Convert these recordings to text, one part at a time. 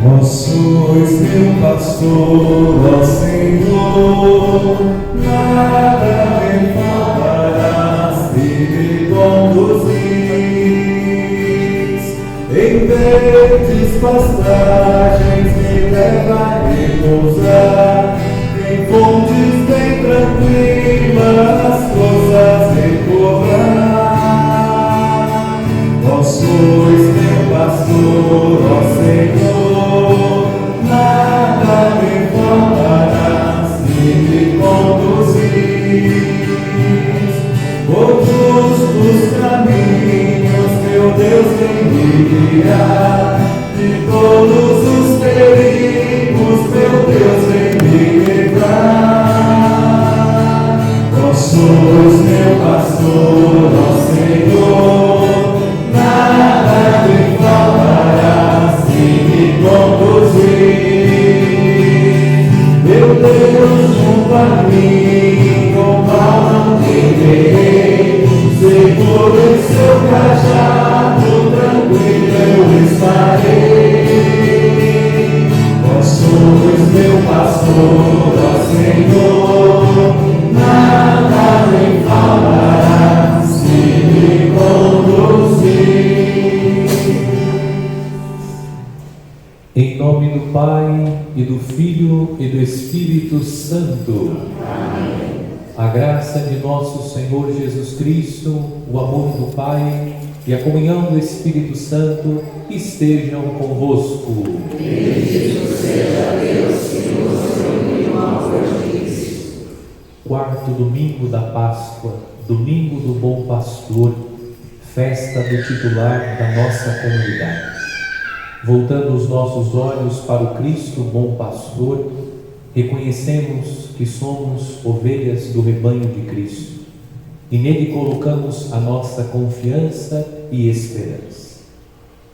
Vós sois meu pastor, ó Senhor, nada me faltarás e me conduzis em verdes pastagens, me leva a repousar em fontes bem tranquilas, coisas recobrar. Vós sois meu pastor, ó Senhor, nada me faltará se me conduzis por justos caminhos, meu Deus, vem me guiar de todos os perigos, meu Deus, vem me livrar. Vós sois meu pastor, ó Senhor, nada me faltará se me conduzir. Meu Deus, junto a mim, com mal não temerei, seguro em seu cajado, tranquilo eu estarei. Vós sois meu pastor, ó Senhor, nada me faltará se me conduzir. Em nome do Pai, e do Filho, e do Espírito Santo. Amém. A graça de nosso Senhor Jesus Cristo, o amor do Pai e a comunhão do Espírito Santo estejam convosco. Bendito seja Deus que nos reuniu no amor de Cristo. Quarto domingo da Páscoa, domingo do Bom Pastor, festa do titular da nossa comunidade. Voltando os nossos olhos para o Cristo Bom Pastor, reconhecemos que somos ovelhas do rebanho de Cristo e nele colocamos a nossa confiança e esperança.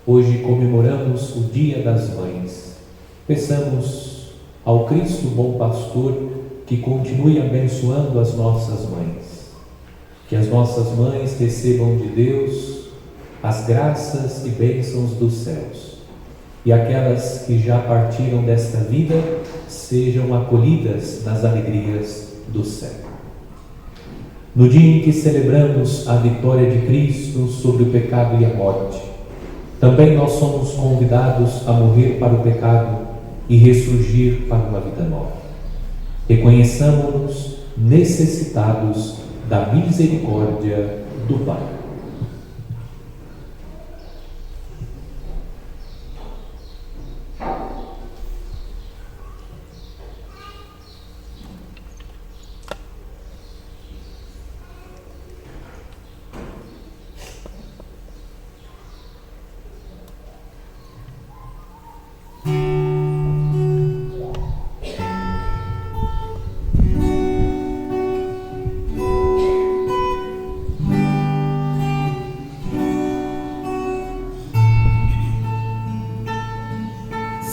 Hoje comemoramos o Dia das Mães. Peçamos ao Cristo Bom Pastor que continue abençoando as nossas mães, que as nossas mães recebam de Deus as graças e bênçãos dos céus, e aquelas que já partiram desta vida sejam acolhidas nas alegrias do céu. No dia em que celebramos a vitória de Cristo sobre o pecado e a morte, também nós somos convidados a morrer para o pecado e ressurgir para uma vida nova. Reconheçamos-nos necessitados da misericórdia do Pai.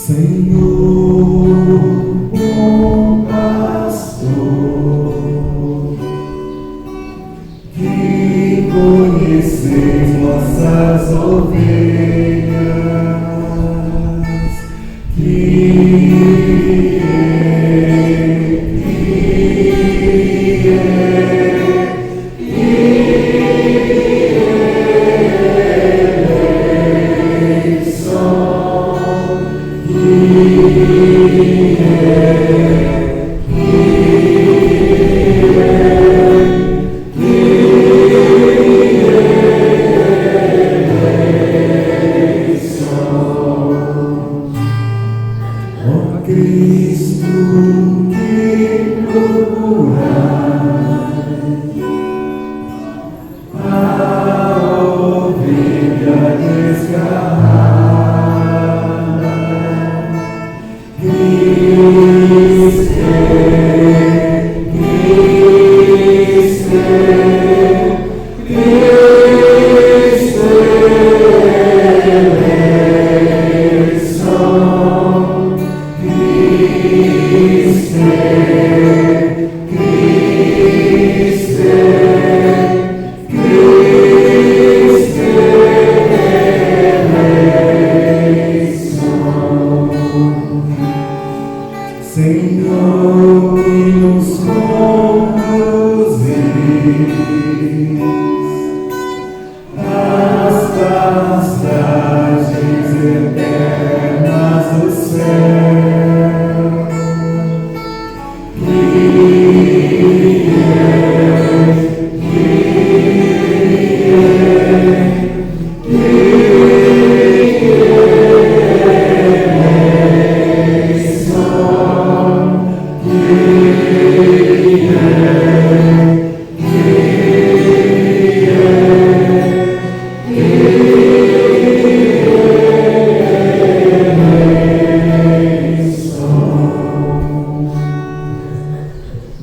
Senhor, bom pastor, que conheces nossas ovelhas, Cristo que procurar a ovelha desgarrada, Cristo, Senhor, que nos conduzis às pastagens eternas do céu,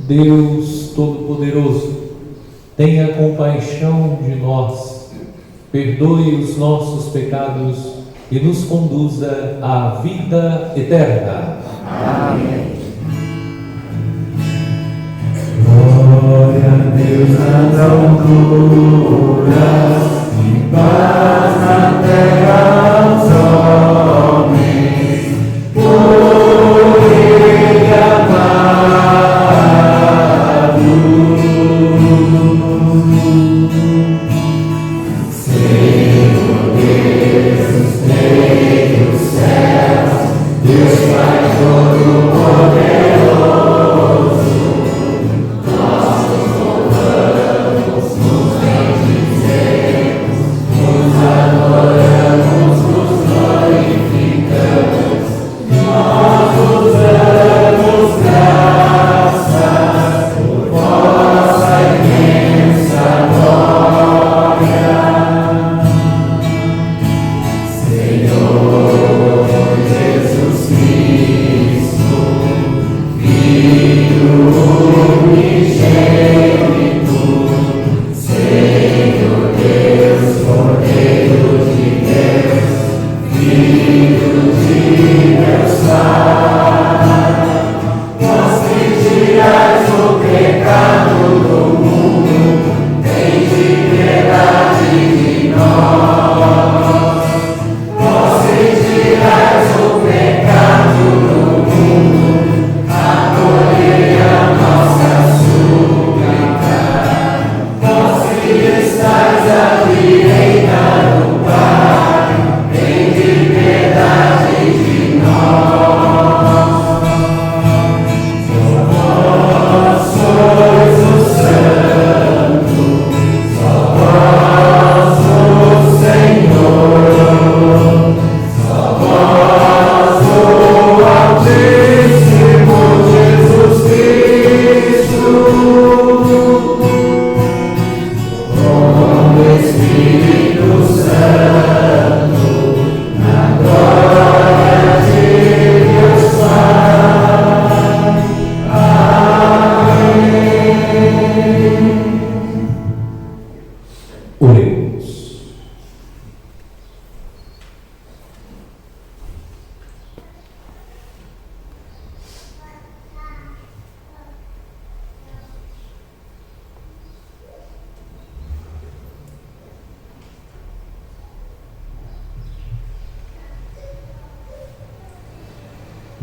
Deus Todo-Poderoso, tenha compaixão de nós, perdoe os nossos pecados e nos conduza à vida eterna. Amém. Glória a Deus nas alturas e paz na terra aos homens, por Ele amado. Senhor Deus, Rei dos céus, Deus Pai Todo-Poderoso, nós nos louvamos, nos bendizemos, nos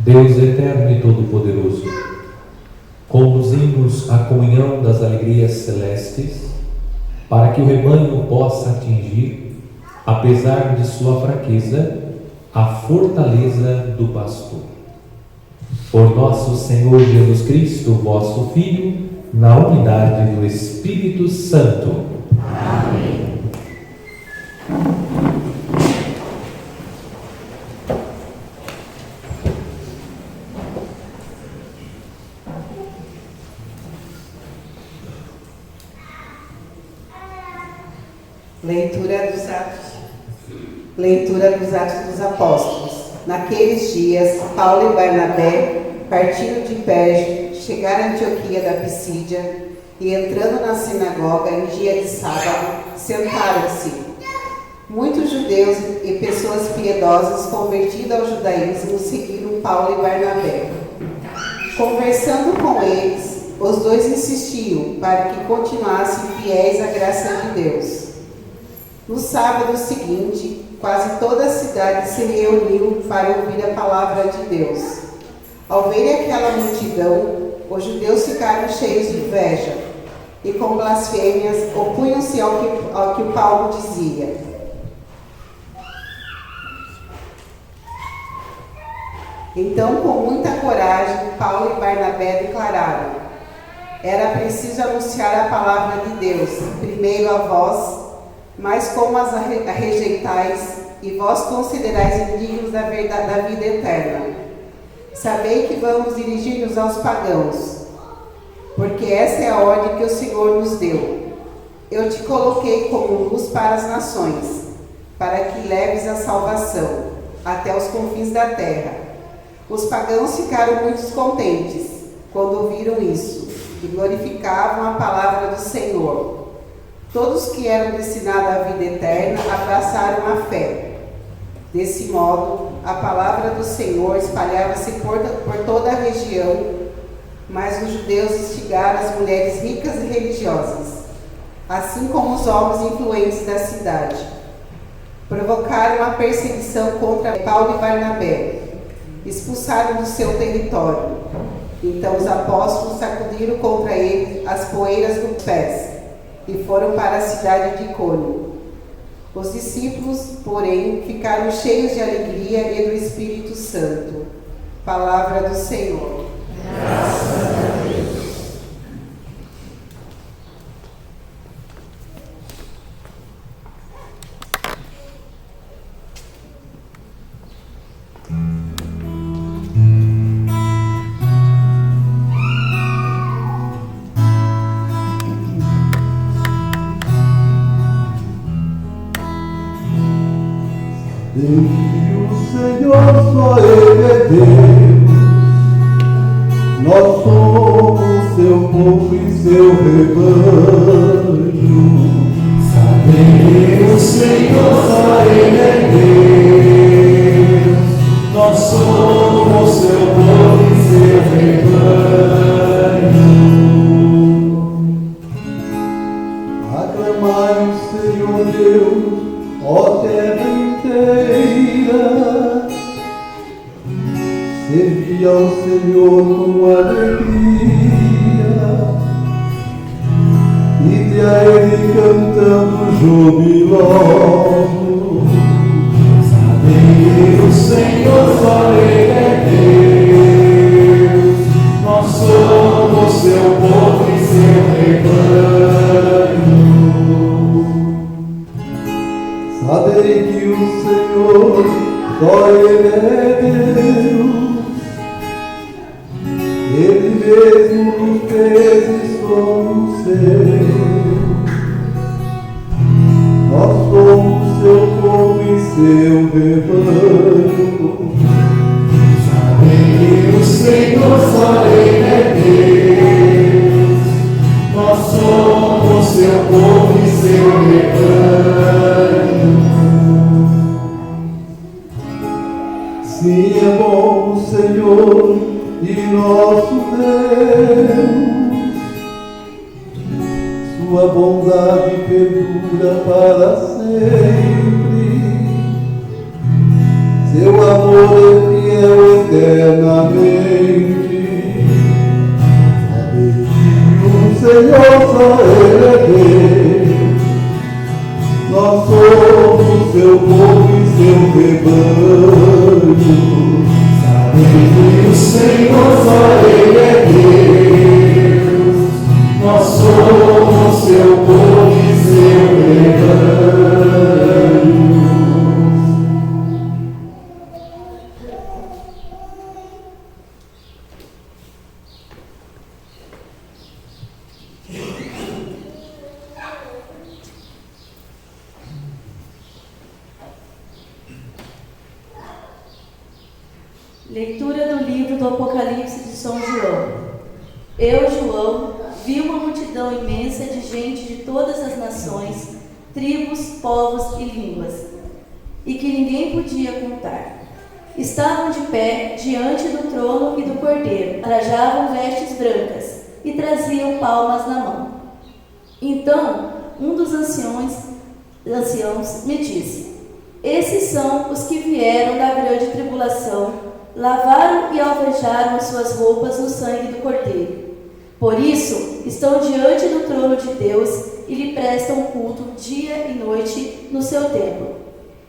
Deus eterno e todo-poderoso, conduzimos à comunhão das alegrias celestes, para que o rebanho possa atingir, apesar de sua fraqueza, a fortaleza do pastor. Por nosso Senhor Jesus Cristo, vosso Filho, na unidade do Espírito Santo. Amém. Leitura dos Atos dos Apóstolos. Naqueles dias, Paulo e Barnabé, partindo de Perge, chegaram a Antioquia da Pisídia e, entrando na sinagoga em dia de sábado, sentaram-se. Muitos judeus e pessoas piedosas convertidas ao judaísmo seguiram Paulo e Barnabé. Conversando com eles, os dois insistiam para que continuassem fiéis à graça de Deus. No sábado seguinte, quase toda a cidade se reuniu para ouvir a palavra de Deus. Ao verem aquela multidão, os judeus ficaram cheios de inveja e, com blasfêmias, opunham-se ao que o Paulo dizia. Então, com muita coragem, Paulo e Barnabé declararam: era preciso anunciar a palavra de Deus, primeiro a vós, mas como as rejeitais, e vós considerais indignos da vida eterna. Sabei que vamos dirigir-nos aos pagãos, porque essa é a ordem que o Senhor nos deu. Eu te coloquei como luz para as nações, para que leves a salvação até os confins da terra. Os pagãos ficaram muito contentes quando ouviram isso, e glorificavam a palavra do Senhor. Todos que eram destinados à vida eterna abraçaram a fé. Desse modo, a palavra do Senhor espalhava-se por toda a região, mas os judeus instigaram as mulheres ricas e religiosas, assim como os homens influentes da cidade. Provocaram a perseguição contra Paulo e Barnabé, expulsaram do seu território. Então os apóstolos sacudiram contra eles as poeiras dos pés e foram para a cidade de Icônio. Os discípulos, porém, ficaram cheios de alegria e do Espírito Santo. Palavra do Senhor. Graças a Deus. E o Senhor só Ele é Deus, nós somos seu povo e seu rebanho. Saber o Senhor só Ele é Deus, nós somos seu povo e seu rebanho. Aclamai o Senhor Deus, ó terra inteira, servi ao Senhor com alegria, e de a Ele cantando jubiloso. Saber o Senhor só Ele é Deus, nós somos seu povo e seu rebanho. Sabei que o Senhor, só Ele é Deus, Ele mesmo nos fez como seu. Nós somos seu povo e seu rebanho. Saber o Senhor só Ele é Deus, nós somos seu povo e seu rebanho. Sim, é bom o Senhor e nosso Deus, sua bondade perdura para sempre, seu amor é fiel eternamente. O Senhor só Ele é Deus. Nós somos seu povo e seu rebanho. Sabendo que o Senhor só Ele é Deus. Nós somos seu povo e seu rebanho. Leitura do livro do Apocalipse de São João. Eu, João, vi uma multidão imensa de gente de todas as nações, tribos, povos e línguas, e que ninguém podia contar. Estavam de pé diante do trono e do Cordeiro, trajavam vestes brancas e traziam palmas na mão. Então, um dos anciãos me disse: esses são os que vieram da grande tribulação, lavaram e alvejaram as suas roupas no sangue do Cordeiro. Por isso, estão diante do trono de Deus e lhe prestam culto dia e noite no seu templo.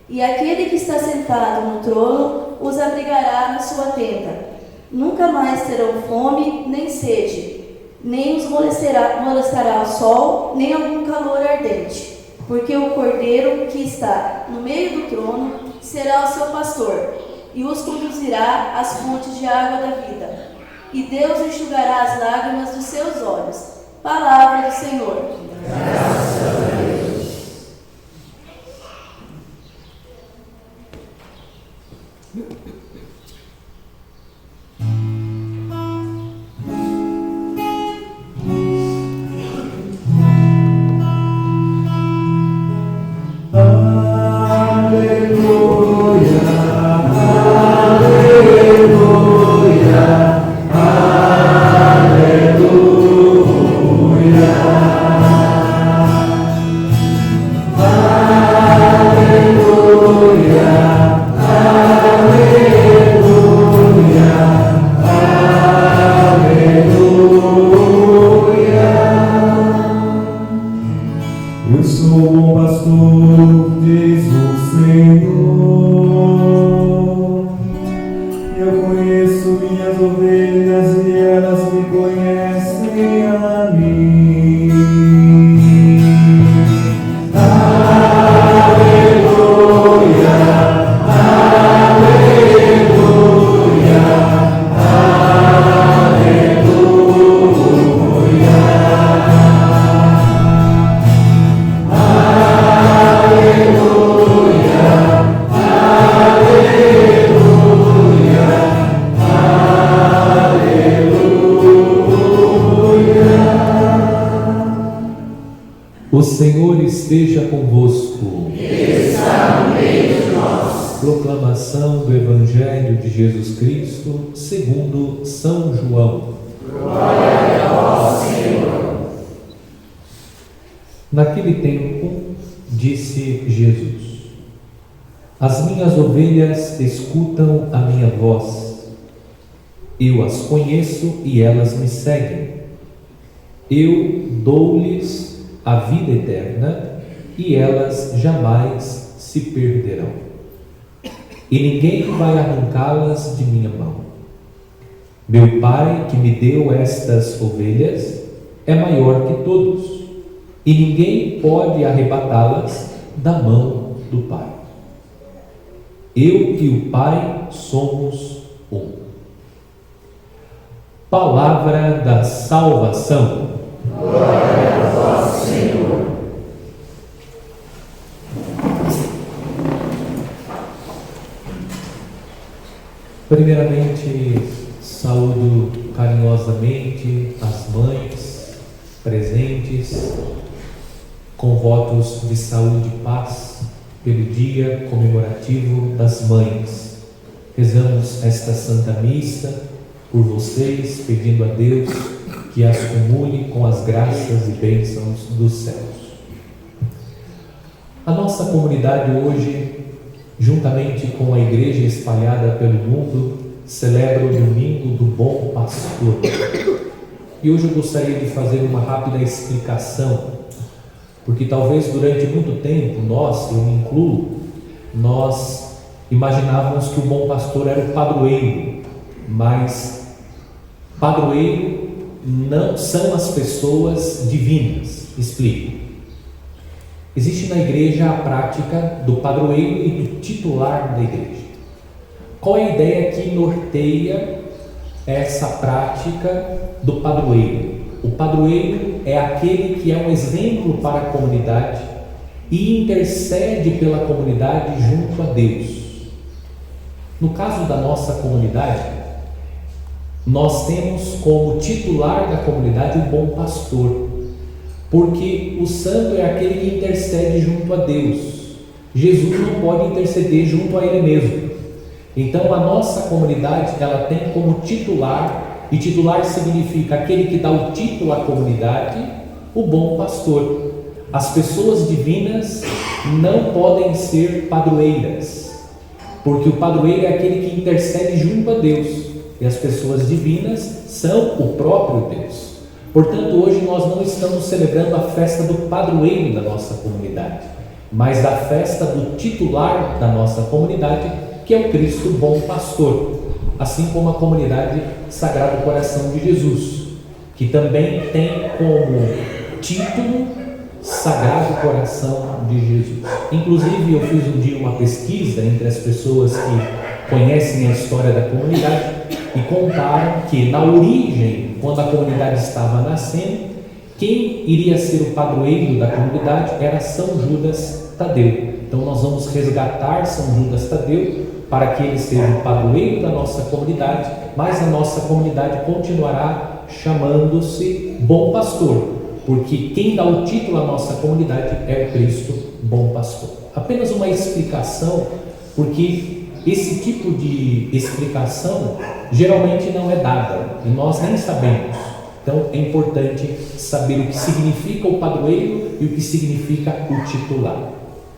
E aquele que está sentado no trono os abrigará na sua tenda. Nunca mais terão fome nem sede, nem os molestará o sol, nem algum calor ardente, porque o Cordeiro que está no meio do trono será o seu pastor, e os conduzirá às fontes de água da vida. E Deus enxugará as lágrimas dos seus olhos. Palavra do Senhor. Graças a Deus. Eu sou o bom pastor, diz o Senhor. Eu conheço minhas ovelhas e elas me conhecem a mim. Aleluia, aleluia, O Senhor esteja convosco. está no meio de nós. Proclamação do Evangelho de Jesus Cristo segundo São João. Glória a vós, Senhor. Naquele tempo, disse Jesus: as minhas ovelhas escutam a minha voz. Eu as conheço e elas me seguem. Eu dou-lhes a vida eterna e elas jamais se perderão. E ninguém vai arrancá-las de minha mão. Meu Pai, que me deu estas ovelhas, é maior que todos, e ninguém pode arrebatá-las da mão do Pai. Eu e o Pai somos um. Palavra da salvação. Glória a vós, Senhor. Primeiramente, saúdo carinhosamente as mães presentes, com votos de saúde e paz pelo dia comemorativo das mães. Rezamos esta Santa Missa por vocês, pedindo a Deus que as comune com as graças e bênçãos dos céus. A nossa comunidade hoje, juntamente com a igreja espalhada pelo mundo, celebra o domingo do Bom Pastor. E hoje eu gostaria de fazer uma rápida explicação, porque talvez durante muito tempo nós, eu me incluo, nós imaginávamos que o bom pastor era o padroeiro, mas padroeiro não são as pessoas divinas. Explico. Existe na igreja a prática do padroeiro e do titular da igreja. Qual é a ideia que norteia essa prática do padroeiro? O padroeiro é aquele que é um exemplo para a comunidade e intercede pela comunidade junto a Deus. No caso da nossa comunidade, nós temos como titular da comunidade o bom pastor, porque o santo é aquele que intercede junto a Deus. Jesus não pode interceder junto a ele mesmo. Então a nossa comunidade, ela tem como titular, e titular significa aquele que dá o título à comunidade, o bom pastor. As pessoas divinas não podem ser padroeiras, porque o padroeiro é aquele que intercede junto a Deus, e as pessoas divinas são o próprio Deus. Portanto, hoje nós não estamos celebrando a festa do padroeiro da nossa comunidade, mas da festa do titular da nossa comunidade, que é o Cristo Bom Pastor, assim como a comunidade Sagrado Coração de Jesus, que também tem como título Sagrado Coração de Jesus. Inclusive, eu fiz um dia uma pesquisa entre as pessoas que conhecem a história da comunidade e contaram que na origem, quando a comunidade estava nascendo, quem iria ser o padroeiro da comunidade era São Judas Tadeu. Então nós vamos resgatar São Judas Tadeu para que ele seja o padroeiro da nossa comunidade, mas a nossa comunidade continuará chamando-se Bom Pastor, porque quem dá o título à nossa comunidade é o Cristo Bom Pastor. Apenas uma explicação, porque esse tipo de explicação geralmente não é dada e nós nem sabemos. Então é importante saber o que significa o padroeiro e o que significa o titular.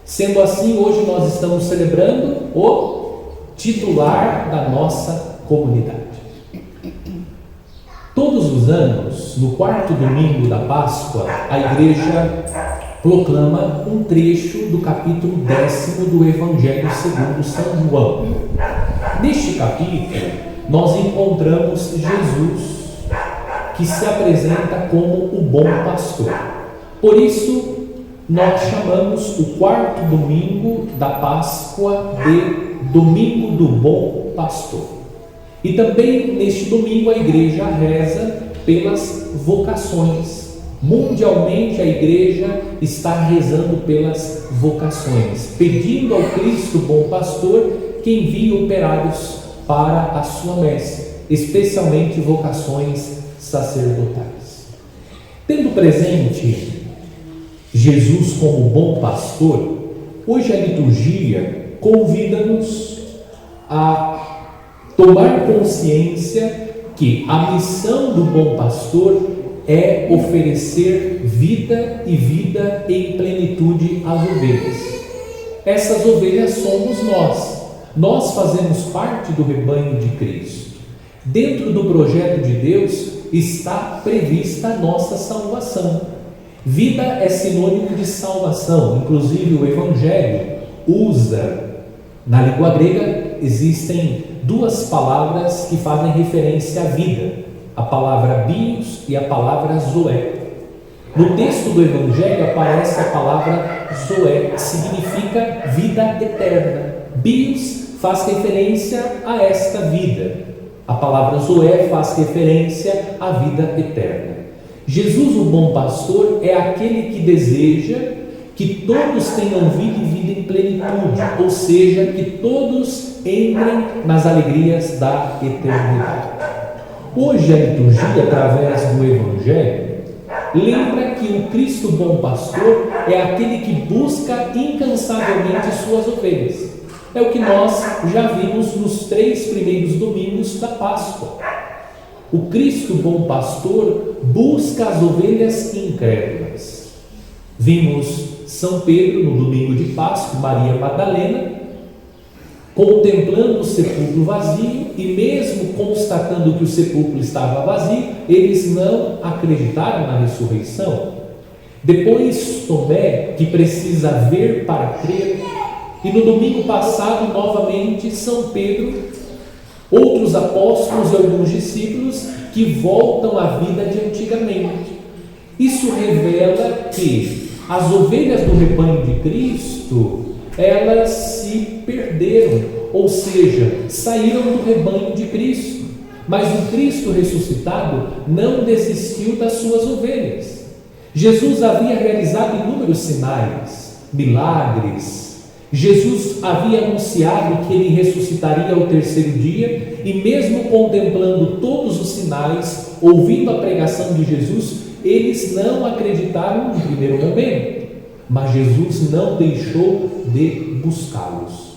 Sendo assim, hoje nós estamos celebrando o titular da nossa comunidade. Todos os anos, no quarto domingo da Páscoa, a igreja proclama um trecho do capítulo 10 do Evangelho segundo São João. Neste capítulo, nós encontramos Jesus, que se apresenta como o bom pastor. Por isso, nós chamamos o quarto domingo da Páscoa de Domingo do Bom Pastor. E também neste domingo a igreja reza pelas vocações. Mundialmente a igreja está rezando pelas vocações, pedindo ao Cristo Bom Pastor que envie operários para a sua messe, especialmente vocações sacerdotais. Tendo presente Jesus como bom pastor, hoje a liturgia convida-nos a tomar consciência que a missão do bom pastor é oferecer vida e vida em plenitude às ovelhas. Essas ovelhas somos nós fazemos parte do rebanho de Cristo. Dentro do projeto de Deus está prevista a nossa salvação. Vida é sinônimo de salvação. Inclusive o Evangelho usa, na língua grega, existem duas palavras que fazem referência à vida, a palavra bios e a palavra zoé. No texto do Evangelho aparece a palavra zoé, que significa vida eterna. Bios faz referência a esta vida. A palavra zoé faz referência à vida eterna. Jesus, o bom pastor, é aquele que deseja que todos tenham vida e vida em plenitude, ou seja, que todos entrem nas alegrias da eternidade. Hoje a liturgia, através do Evangelho, lembra que o Cristo bom pastor é aquele que busca incansavelmente suas ovelhas. É o que nós já vimos nos 3 primeiros domingos da Páscoa. O Cristo bom pastor busca as ovelhas incrédulas. Vimos São Pedro no domingo de Páscoa, Maria Madalena, contemplando o sepulcro vazio e mesmo constatando que o sepulcro estava vazio, eles não acreditaram na ressurreição. Depois Tomé, que precisa ver para crer, e no domingo passado, novamente, São Pedro, outros apóstolos e alguns discípulos que voltam à vida de antigamente. Isso revela que as ovelhas do rebanho de Cristo, elas se perderam, ou seja, saíram do rebanho de Cristo. Mas o Cristo ressuscitado não desistiu das suas ovelhas. Jesus havia realizado inúmeros sinais, milagres. Jesus havia anunciado que ele ressuscitaria ao terceiro dia, e mesmo contemplando todos os sinais, ouvindo a pregação de Jesus, eles não acreditaram no primeiro momento. Mas Jesus não deixou de buscá-los.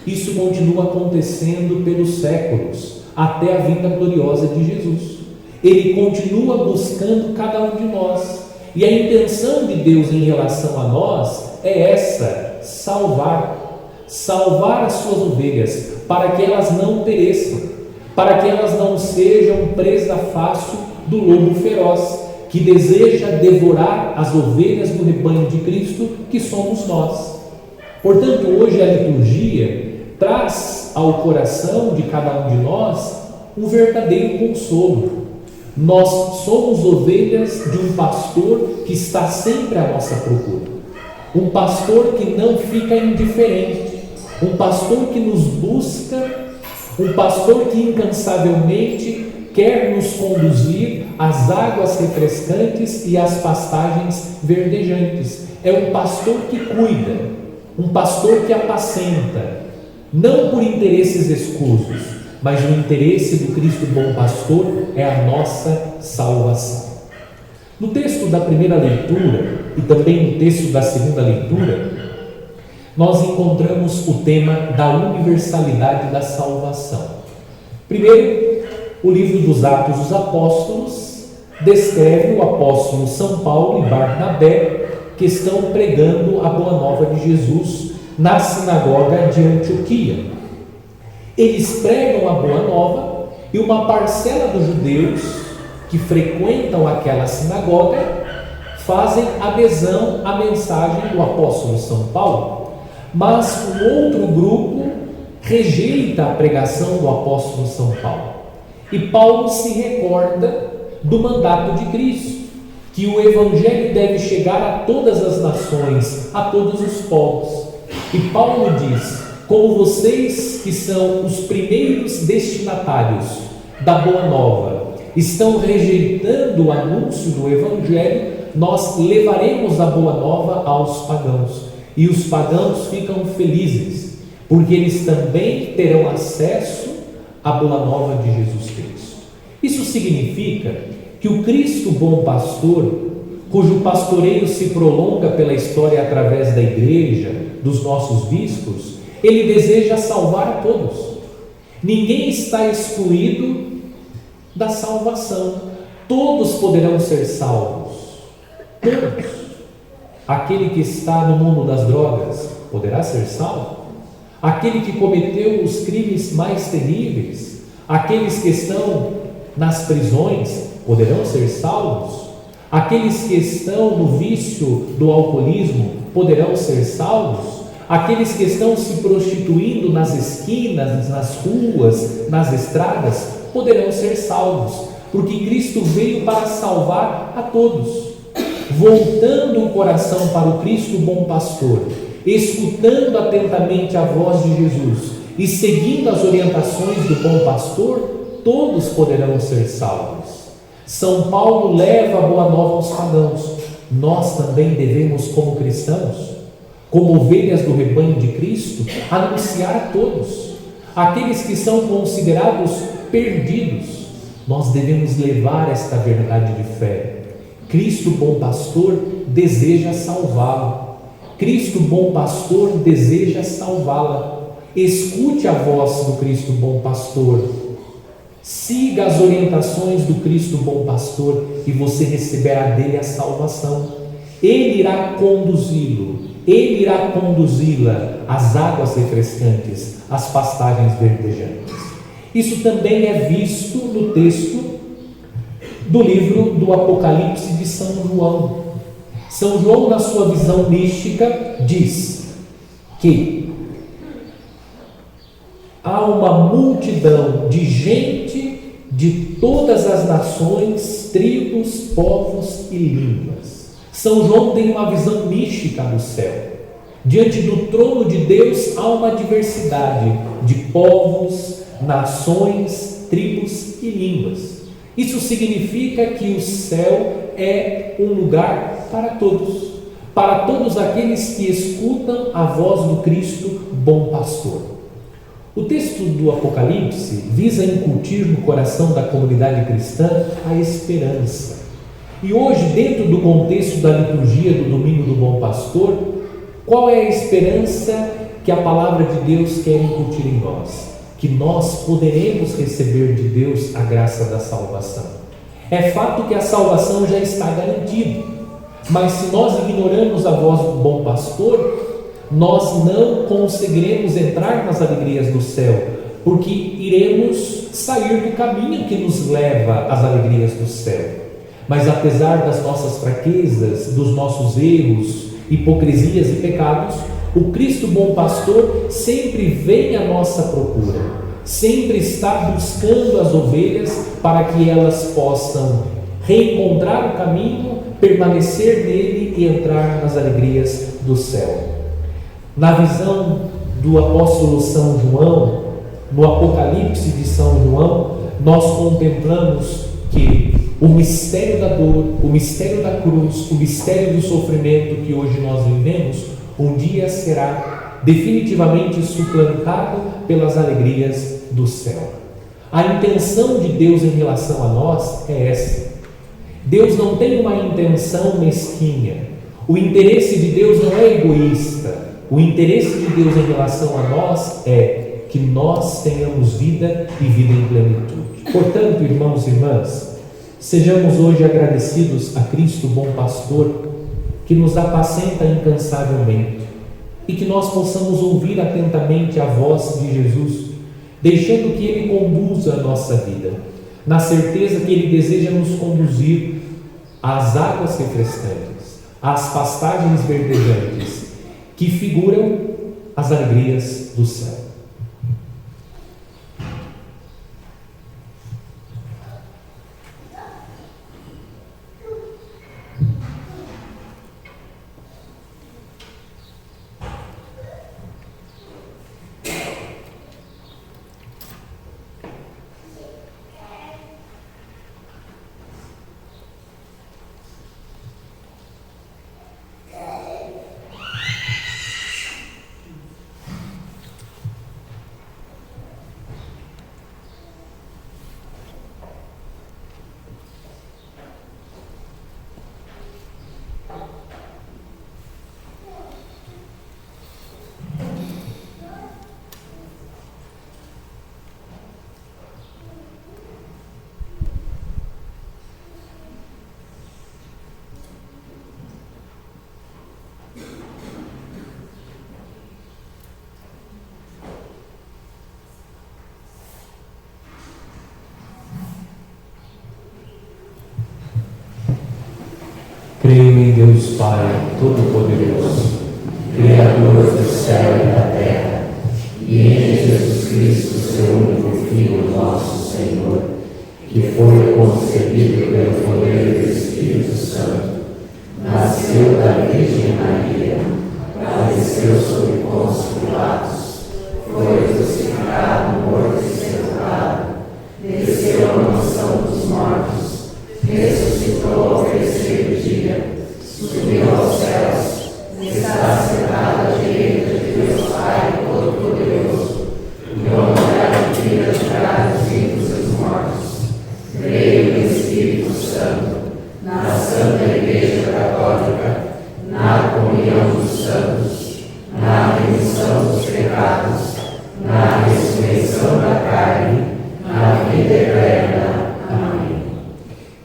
Isso continua acontecendo pelos séculos, até a vinda gloriosa de Jesus. Ele continua buscando cada um de nós. E a intenção de Deus em relação a nós é essa: salvar as suas ovelhas, para que elas não pereçam, para que elas não sejam presa fácil do lobo feroz, que deseja devorar as ovelhas do rebanho de Cristo, que somos nós. Portanto, hoje a liturgia traz ao coração de cada um de nós um verdadeiro consolo. Nós somos ovelhas de um pastor que está sempre à nossa procura. Um pastor que não fica indiferente. Um pastor que nos busca. Um pastor que incansavelmente quer nos conduzir às águas refrescantes e às pastagens verdejantes. É um pastor que cuida. Um pastor que apacenta. Não por interesses escusos, mas o interesse do Cristo bom pastor é a nossa salvação. No texto da primeira leitura e também no texto da segunda leitura, nós encontramos o tema da universalidade da salvação. Primeiro, o livro dos Atos dos Apóstolos descreve o apóstolo São Paulo e Barnabé, que estão pregando a boa nova de Jesus na sinagoga de Antioquia. Eles pregam a boa nova e uma parcela dos judeus que frequentam aquela sinagoga fazem adesão à mensagem do apóstolo São Paulo, mas um outro grupo rejeita a pregação do apóstolo São Paulo. E Paulo se recorda do mandato de Cristo, que o evangelho deve chegar a todas as nações, a todos os povos. E Paulo diz: como vocês, que são os primeiros destinatários da boa nova, estão rejeitando o anúncio do evangelho, nós levaremos a boa nova aos pagãos. E os pagãos ficam felizes, porque eles também terão acesso à boa nova de Jesus Cristo. Isso significa que o Cristo bom pastor, cujo pastoreio se prolonga pela história através da igreja, dos nossos bispos, ele deseja salvar a todos. Ninguém está excluído da salvação. Todos poderão ser salvos. Todos. Aquele que está no mundo das drogas poderá ser salvo. Aquele que cometeu os crimes mais terríveis, aqueles que estão nas prisões poderão ser salvos. Aqueles que estão no vício do alcoolismo poderão ser salvos. Aqueles que estão se prostituindo nas esquinas, nas ruas, nas estradas, poderão ser salvos, porque Cristo veio para salvar a todos. Voltando o coração para o Cristo bom pastor, escutando atentamente a voz de Jesus e seguindo as orientações do bom pastor, todos poderão ser salvos. São Paulo leva a boa nova aos pagãos. Nós também devemos, como cristãos, como ovelhas do rebanho de Cristo, anunciar a todos, aqueles que são considerados perdidos. Nós devemos levar esta verdade de fé. Cristo bom pastor deseja salvá-lo. Cristo bom pastor deseja salvá-la. Escute a voz do Cristo bom pastor. Siga as orientações do Cristo bom pastor e você receberá dele a salvação. Ele irá conduzi-lo Ele irá conduzi-la às águas refrescantes, às pastagens verdejantes. Isso também é visto no texto do livro do Apocalipse de São João. São João, na sua visão mística, diz que há uma multidão de gente de todas as nações, tribos, povos e línguas. São João tem uma visão mística do céu. Diante do trono de Deus há uma diversidade de povos, nações, tribos e línguas. Isso significa que o céu é um lugar para todos aqueles que escutam a voz do Cristo, bom pastor. O texto do Apocalipse visa incutir no coração da comunidade cristã a esperança. E hoje, dentro do contexto da liturgia do Domingo do Bom Pastor, qual é a esperança que a palavra de Deus quer incutir em nós? Que nós poderemos receber de Deus a graça da salvação. É fato que a salvação já está garantida, mas se nós ignoramos a voz do bom pastor, nós não conseguiremos entrar nas alegrias do céu, porque iremos sair do caminho que nos leva às alegrias do céu. Mas apesar das nossas fraquezas, dos nossos erros, hipocrisias e pecados, o Cristo bom pastor sempre vem à nossa procura, sempre está buscando as ovelhas para que elas possam reencontrar o caminho, permanecer nele e entrar nas alegrias do céu. Na visão do apóstolo São João, no Apocalipse de São João, nós contemplamos que o mistério da dor, o mistério da cruz, o mistério do sofrimento que hoje nós vivemos, um dia será definitivamente suplantado pelas alegrias do céu. A intenção de Deus em relação a nós é essa. Deus não tem uma intenção mesquinha. O interesse de Deus não é egoísta. O interesse de Deus em relação a nós é que nós tenhamos vida e vida em plenitude. Portanto, irmãos e irmãs, sejamos hoje agradecidos a Cristo, bom pastor, que nos apacenta incansavelmente, e que nós possamos ouvir atentamente a voz de Jesus, deixando que Ele conduza a nossa vida, na certeza que Ele deseja nos conduzir às águas refrescantes, às pastagens verdejantes, que figuram as alegrias do céu. Creio em Deus Pai Todo-Poderoso, Criador do céu e da terra, e em Jesus Cristo, seu único Filho, nosso Senhor, que foi concebido pelo poder do Espírito Santo, nasceu da Virgem Maria, padeceu sob Pôncio Pilatos, foi crucificado, morto e sepultado, desceu à mansão dos mortos, ressuscitou ao terceiro dia, subiu aos céus, está sentado à direita de Deus Pai Todo-Poderoso, e honrará a vida para os vivos e os mortos. Creio no Espírito Santo, na Santa Igreja Católica, na comunhão dos santos, na remissão dos pecados, na ressurreição da carne, na vida eterna. Amém.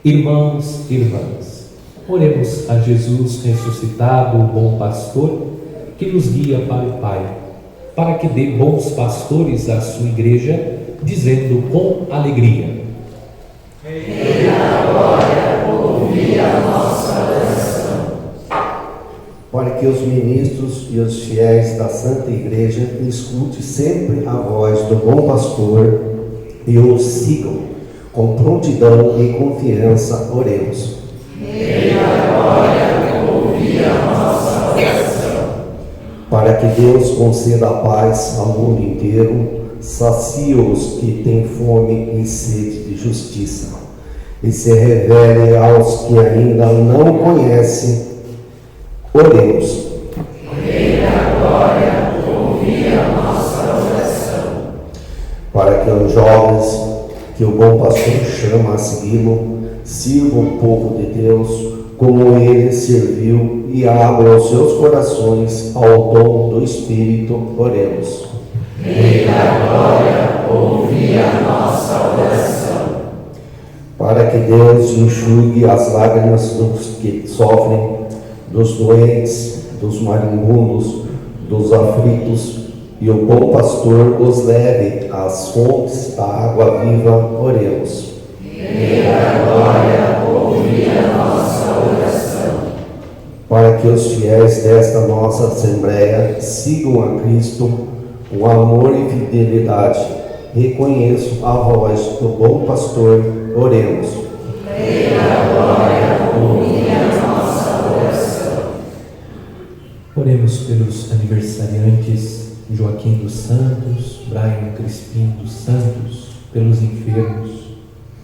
Irmãos e irmãs, oremos a Jesus ressuscitado, o bom pastor, que nos guia para o Pai, para que dê bons pastores à sua igreja, dizendo com alegria: para que os ministros e os fiéis da Santa Igreja escutem sempre a voz do bom pastor e o sigam com prontidão e confiança. Oremos. Para que Deus conceda a paz ao mundo inteiro, sacie os que têm fome e sede de justiça, e se revele aos que ainda não conhecem. Oremos. Para que os jovens que o bom pastor chama a segui-lo sirvam o povo de Deus como ele serviu e abram os seus corações ao dom do Espírito. Oremos. Para que Deus enxugue as lágrimas dos que sofrem, dos doentes, dos moribundos, dos aflitos, e o bom pastor os leve às fontes da água viva. Oremos. Para que os fiéis desta nossa Assembleia sigam a Cristo com amor e fidelidade, reconheço a voz do bom pastor. Oremos. Oremos pelos aniversariantes Joaquim dos Santos, Brian Crispim dos Santos, pelos enfermos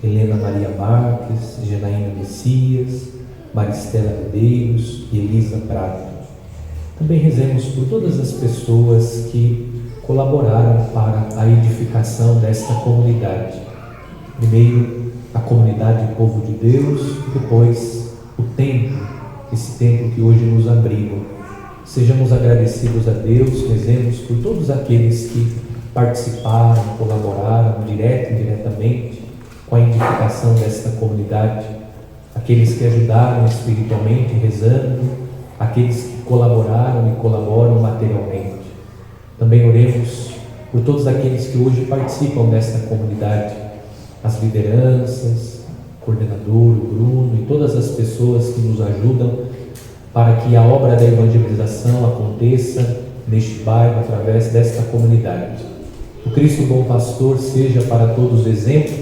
Helena Maria Marques, Genaína Messias, Maristela Medeiros e Elisa Prado. Também rezemos por todas as pessoas que colaboraram para a edificação desta comunidade. Primeiro, a comunidade Povo de Deus, depois o templo, esse templo que hoje nos abriga. Sejamos agradecidos a Deus, rezemos por todos aqueles que participaram, colaboraram, direto e indiretamente, com a edificação desta comunidade, aqueles que ajudaram espiritualmente rezando, aqueles que colaboraram e colaboram materialmente. Também oremos por todos aqueles que hoje participam desta comunidade, as lideranças, o coordenador, o Bruno e todas as pessoas que nos ajudam para que a obra da evangelização aconteça neste bairro através desta comunidade. O Cristo Bom Pastor seja para todos exemplo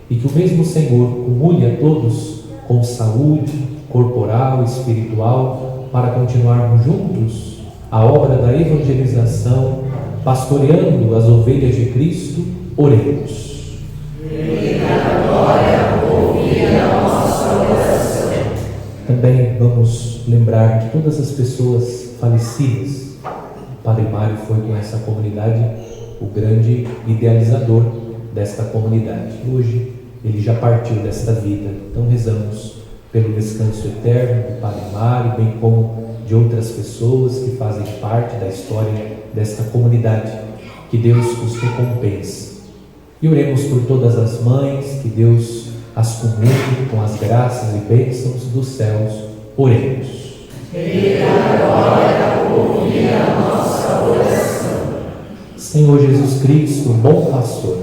e que o mesmo Senhor cumule a todos com saúde corporal e espiritual para continuarmos juntos a obra da evangelização, pastoreando as ovelhas de Cristo. Oremos. Também vamos lembrar de todas as pessoas falecidas. O Padre Mário foi com essa comunidade o grande idealizador desta comunidade. Hoje ele já partiu desta vida, então rezamos pelo descanso eterno do Padre Mário, bem como de outras pessoas que fazem parte da história desta comunidade. Que Deus os recompense. E oremos por todas as mães, que Deus as comunique com as graças e bênçãos dos céus. Oremos. Senhor Jesus Cristo, bom pastor,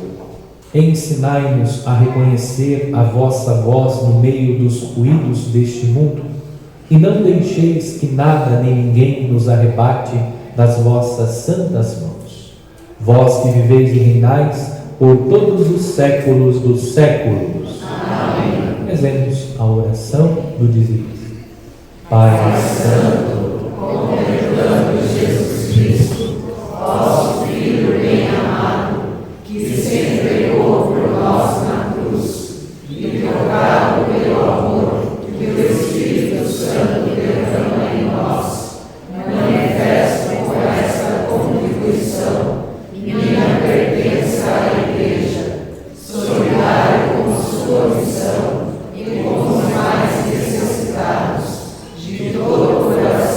ensinai-nos a reconhecer a vossa voz no meio dos ruídos deste mundo e não deixeis que nada nem ninguém nos arrebate das vossas santas mãos. Vós que viveis e reinais por todos os séculos dos séculos. Amém. Rezemos a oração do dizimista. Pai Santo, contemplando Jesus Cristo, vosso Filho bem amado, que se entregou por nós na cruz, e tocado pelo amor que o Espírito Santo derrama em nós, manifesto com esta contribuição minha pertença à Igreja, solidário com sua missão e com os mais necessitados, de todo o coração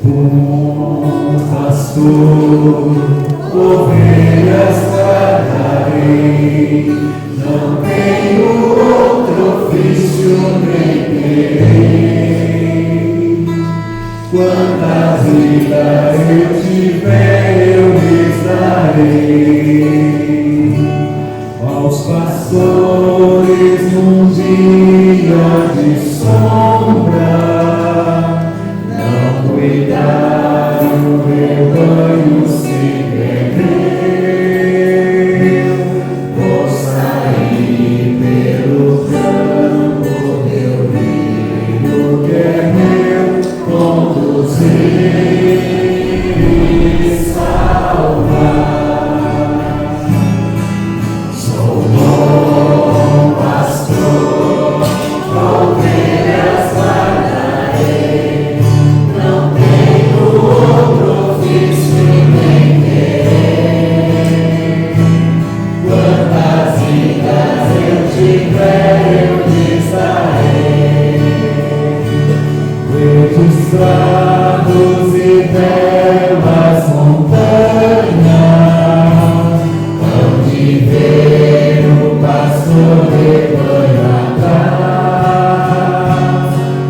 Bom pastor, ovelhas guardarei, não tenho outro ofício nem terei. Quantas vidas eu tiver, eu lhes darei. Aos pastores num dia de sombra, não cuidaram o rebanho se perdeu. Vou sair pelo campo, meu rio que é meu, conduzir e salvar. Sou bom pastor, ovelhas guardarei, não tenho outro ofício nem querer. Quantas vidas eu tiver, eu lhes darei. Verdes prados e belas montanhas, hão de ver o pastor rebanho atrás,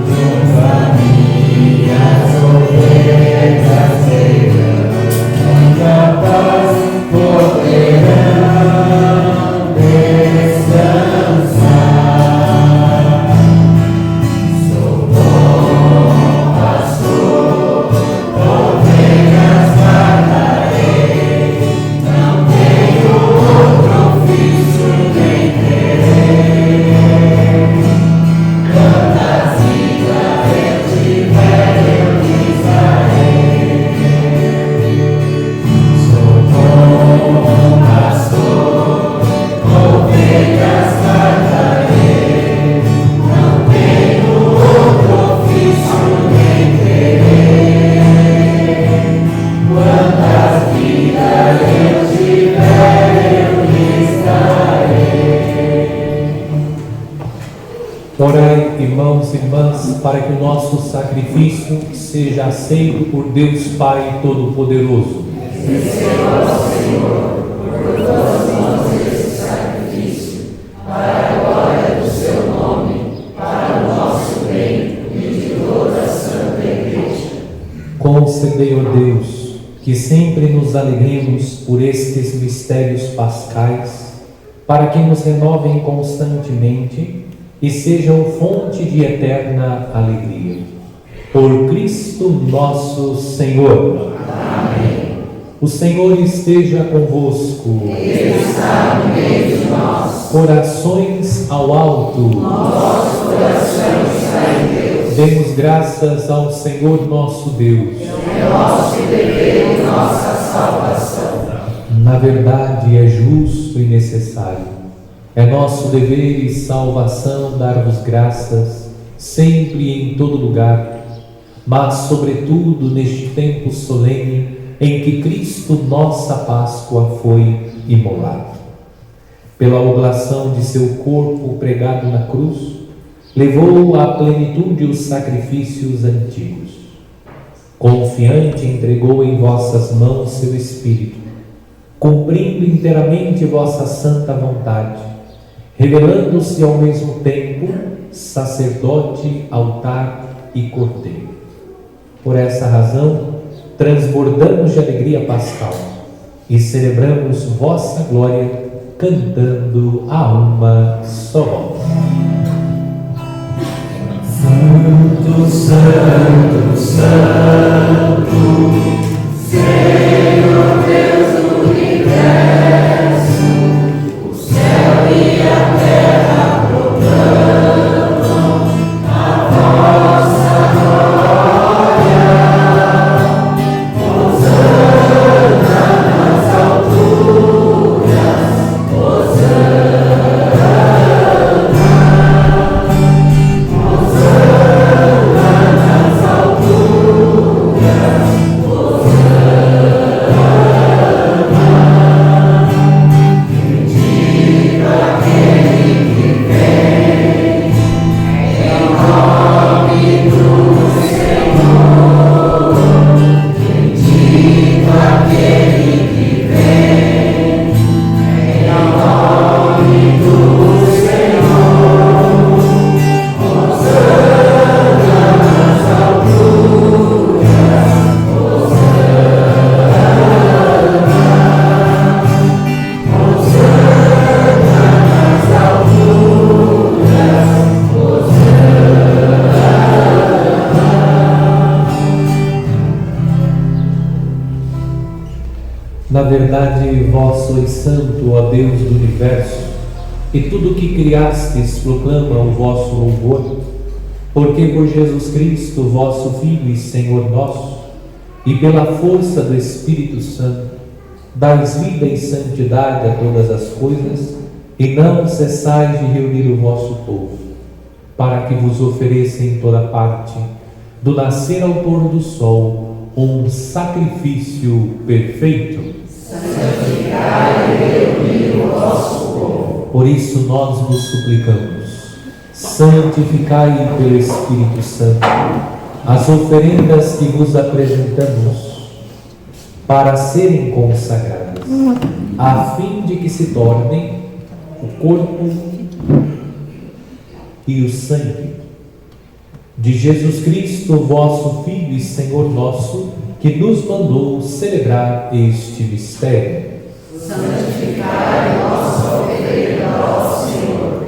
junto a minhas ovelhas seguirão, capaz poderão descansar. Sou bom pastor, ovelhas guardarei, não tenho outro ofício nem querer. Quantas vidas eu tiver, eu lhes darei. Sou bom pastor, ovelhas guardarei, não tenho outro ofício nem querer. Quantas vidas eu tiver, eu lhes darei. Orai, irmãos e irmãs, para que o nosso sacrifício seja aceito por Deus Pai Todo-Poderoso. Concedei, ó Deus, que sempre nos alegremos por estes mistérios pascais, para que nos renovem constantemente e sejam fonte de eterna alegria. Por Cristo nosso Senhor. Amém. O Senhor esteja convosco. Ele está no meio de nós. Corações ao alto. Nosso coração está em Deus. Demos graças ao Senhor nosso Deus. É nosso dever e nossa salvação. Na verdade, é justo e necessário. É nosso dever e salvação dar-vos graças, sempre e em todo lugar, mas, sobretudo, neste tempo solene em que Cristo, nossa Páscoa, foi imolado. Pela oblação de seu corpo pregado na cruz, levou à plenitude os sacrifícios antigos. Confiante, entregou em vossas mãos seu Espírito, cumprindo inteiramente vossa santa vontade, revelando-se ao mesmo tempo sacerdote, altar e cordeiro. Por essa razão, transbordamos de alegria pascal e celebramos vossa glória cantando a uma só voz. Santo, Santo, Santo, Senhor Deus do universo, o céu e a terra proclamam a vossa glória. Hosana nas alturas, Hosana, Hosana nas alturas. Na verdade, vós sois santo, ó Deus do universo, e tudo o que criastes proclama o vosso louvor, porque por Jesus Cristo, vosso Filho e Senhor nosso, e pela força do Espírito Santo, dais vida e santidade a todas as coisas, e não cessais de reunir o vosso povo, para que vos ofereça em toda parte, do nascer ao pôr do sol, um sacrifício perfeito. Santificai e reunir o vosso povo. Por isso nós vos suplicamos, santificai pelo Espírito Santo as oferendas que vos apresentamos, para serem consagradas, a fim de que se tornem o corpo e o sangue de Jesus Cristo, vosso Filho e Senhor nosso, que nos mandou celebrar este mistério. Santificai nossa oferenda ao Senhor.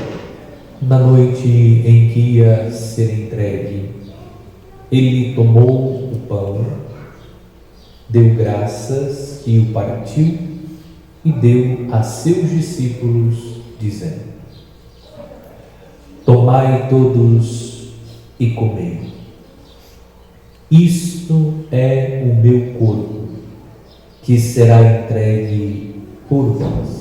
Na noite em que ia ser entregue, ele tomou o pão, deu graças e o partiu e deu a seus discípulos, dizendo: tomai todos e comei. Isto é o meu corpo, que será entregue por vós.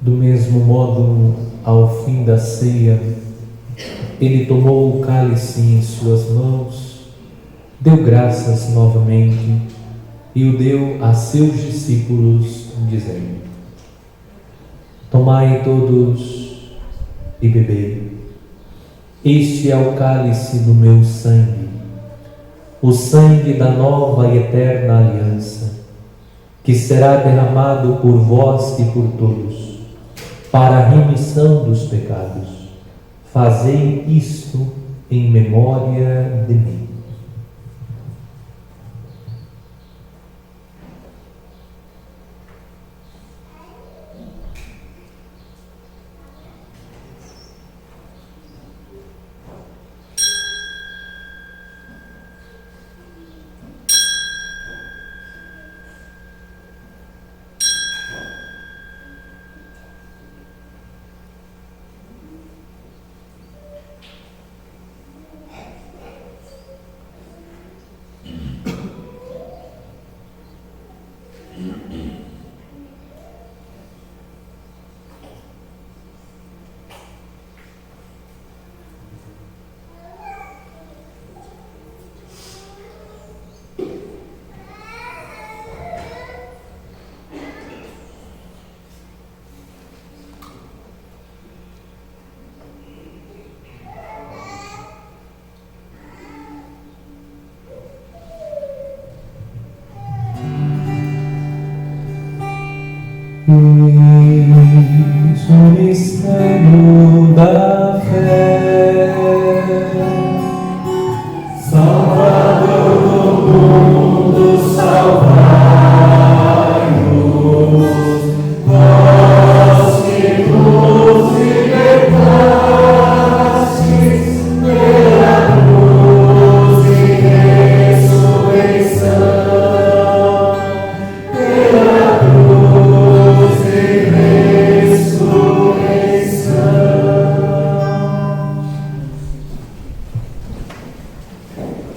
Do mesmo modo, ao fim da ceia, ele tomou o cálice em suas mãos, deu graças novamente e o deu a seus discípulos, dizendo: tomai todos e bebei. Este é o cálice do meu sangue, o sangue da nova e eterna aliança, que será derramado por vós e por todos, para a remissão dos pecados. Fazei isto em memória de mim.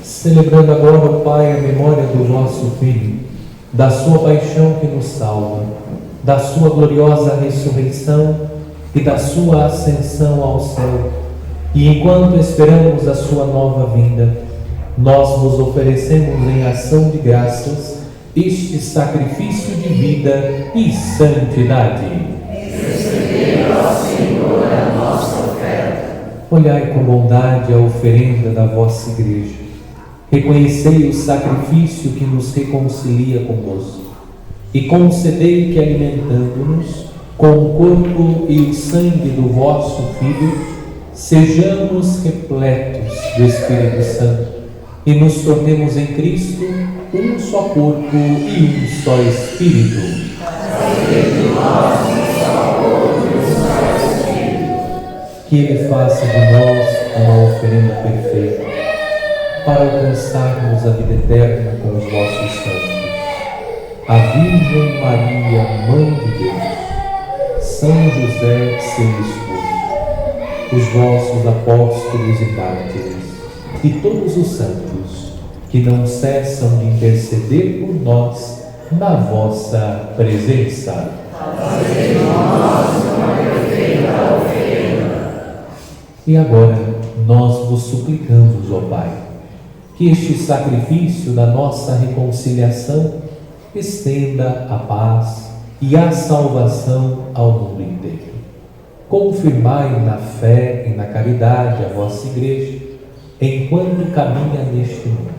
celebrando agora, ó Pai, a memória do vosso Filho, da sua paixão que nos salva, da sua gloriosa ressurreição e da sua ascensão ao céu, e enquanto esperamos a sua nova vinda, nós vos oferecemos em ação de graças este sacrifício de vida e santidade. Recebei, ó Senhor, a nossa oferta. Olhai com bondade a oferenda da vossa Igreja. Reconhecei o sacrifício que nos reconcilia convosco e concedei que, alimentando-nos com o corpo e o sangue do vosso Filho, sejamos repletos do Espírito Santo e nos tornemos em Cristo um só corpo e um só Espírito. Que Ele faça de nós uma oferenda perfeita, para alcançarmos a vida eterna com os vossos santos. A Virgem Maria, Mãe de Deus, São José, seu esposo, os vossos apóstolos e mártires, e todos os santos, que não cessam de interceder por nós na vossa presença. Fazei de nós uma perfeita oferenda. E agora nós vos suplicamos, ó Pai, que este sacrifício da nossa reconciliação estenda a paz e a salvação ao mundo inteiro. Confirmai na fé e na caridade a vossa Igreja, enquanto caminha neste mundo.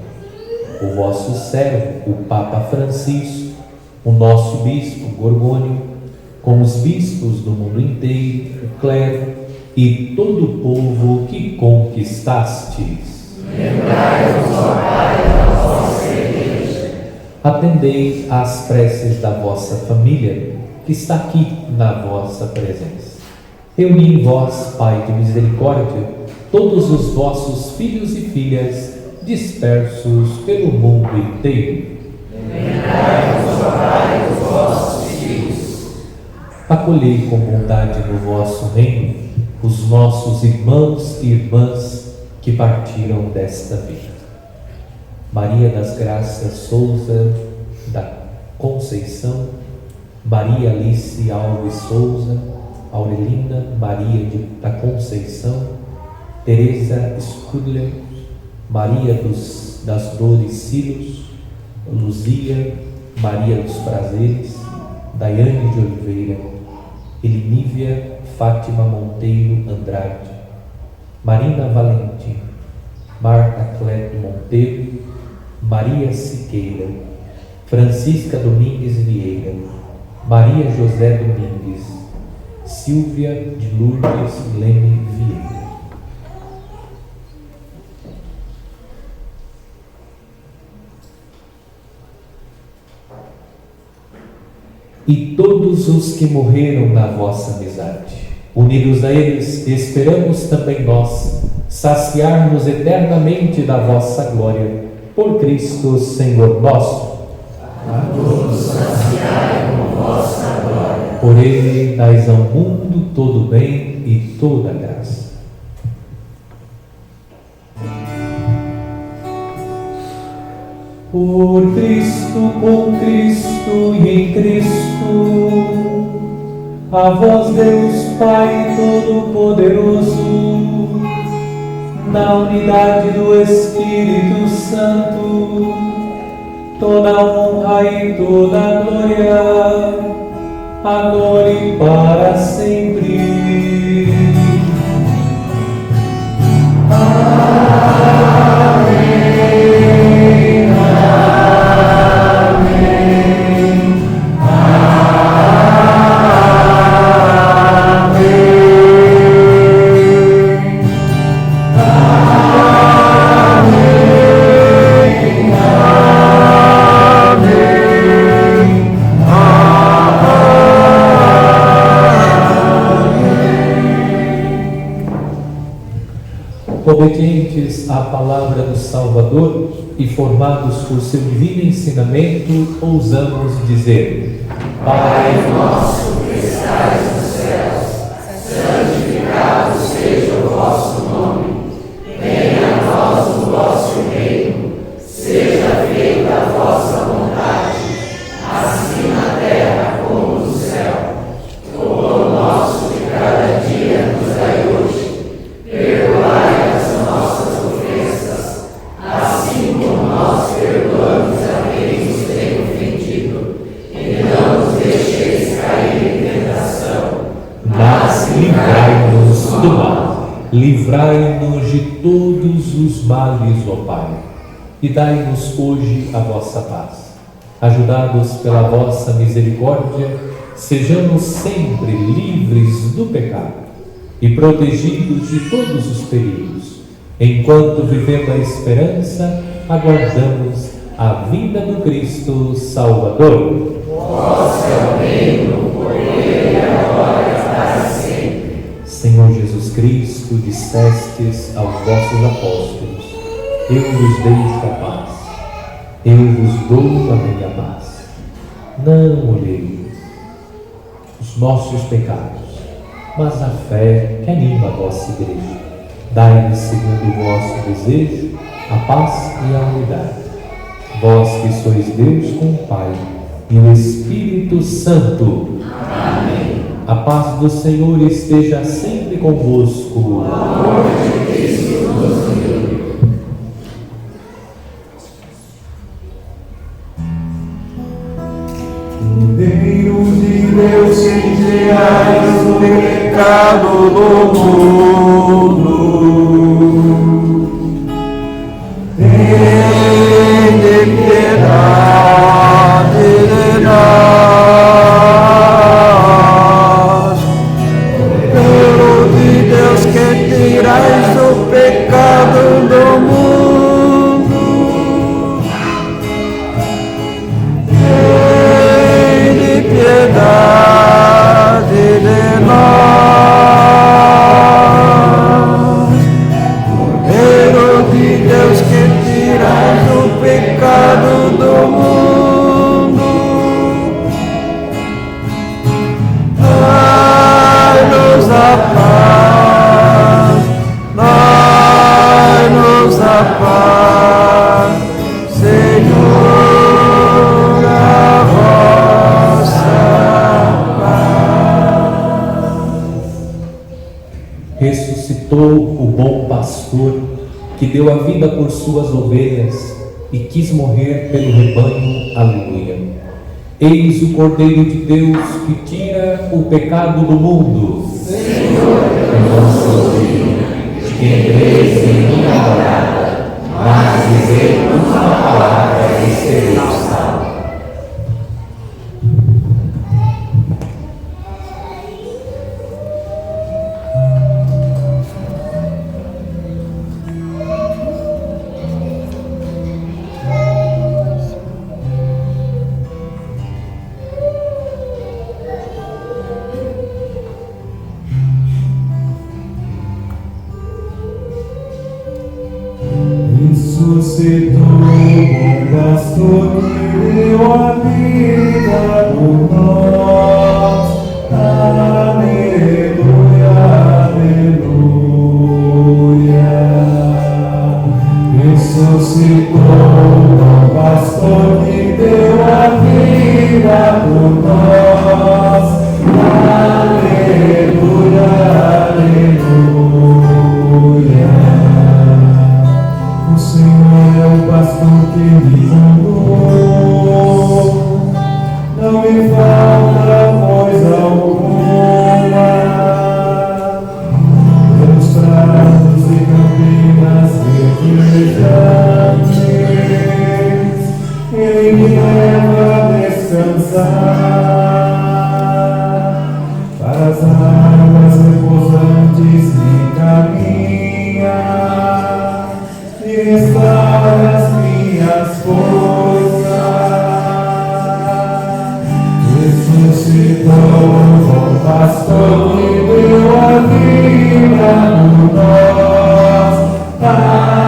O vosso servo, o Papa Francisco, o nosso Bispo Gorgônio, com os bispos do mundo inteiro, o clero e todo o povo que conquistastes. Lembrai-vos, ó Pai, da vossa Igreja. Atendei às preces da vossa família, que está aqui na vossa presença. Reuni em vós, Pai de misericórdia, todos os vossos filhos e filhas dispersos pelo mundo inteiro. Lembrai-vos, ó Pai, dos vossos filhos. Acolhei com bondade no vosso reino os nossos irmãos e irmãs que partiram desta vida. Maria das Graças Souza da Conceição, Maria Alice Alves Souza, Aurelina Maria da Conceição, Teresa Sculler, Maria das Dores Silos, Luzia Maria dos Prazeres, Daiane de Oliveira, Elinívia Fátima Monteiro Andrade, Marina Valentim, Marta Cleto Monteiro, Maria Siqueira, Francisca Domingues Vieira, Maria José Domingues, Silvia de Lourdes Leme Vieira. E todos os que morreram na vossa amizade, unidos a eles, esperamos também nós saciar-nos eternamente da vossa glória, por Cristo Senhor nosso. A todos saciai com vossa glória. Por Ele dais ao mundo todo bem e toda graça. Por Cristo, com Cristo e em Cristo, a vós Deus Pai Todo-Poderoso, na unidade do Espírito Santo, toda honra e toda glória, agora e para sempre. Obedientes à palavra do Salvador e formados por seu divino ensinamento, ousamos dizer: Pai nosso que estais nos céus, santificado seja o vosso nome. Venha a nós o vosso reino. livrai-nos de todos os males, ó Pai, e dai-nos hoje a vossa paz. Ajudados pela vossa misericórdia, sejamos sempre livres do pecado e protegidos de todos os perigos. Enquanto vivendo a esperança, aguardamos a vinda do Cristo Salvador. Vosso é o reino, o poder e a glória para sempre. Senhor Jesus Cristo, dissestes aos vossos apóstolos: eu vos deixo a paz, eu vos dou a minha paz. Não olhei os nossos pecados, mas a fé que anima a vossa igreja. Dai-nos, segundo o vosso desejo, a paz e a unidade. Vós que sois Deus com o Pai e o Espírito Santo. Amém. A paz do Senhor esteja sempre convosco. O amor de Cristo nos uniu. Cordeiro de Deus, que tirais o pecado do mundo, tende piedade de nós. Cordeiro de Deus, que tirais o pecado do mundo, tende piedade de nós. Cordeiro de Deus, que tirais o pecado do mundo, dai-nos a paz, dai-nos a paz, Senhor, a vossa paz. Ressuscitou o bom pastor que deu a vida por suas ovelhas e quis morrer pelo rebanho. Aleluia. Eis o Cordeiro de Deus que tira o pecado do mundo. Senhor, eu não sou digno de que entreis em minha morada, mas dizei uma palavra e serei salvo. Ressuscitou o bom pastor que deu a vida por nós. Aleluia, aleluia. Ressuscitou o bom pastor que deu a vida por nós. Aleluia, aleluia. O Senhor é o pastor que me mandou, não me falta coisa alguma. Pelos prados e campinas verdejantes, Ele me leva a descansar. Para as águas repousantes me encaminha e restaura as minhas forças. Ressuscitou o bom pastor que deu a vida por nós.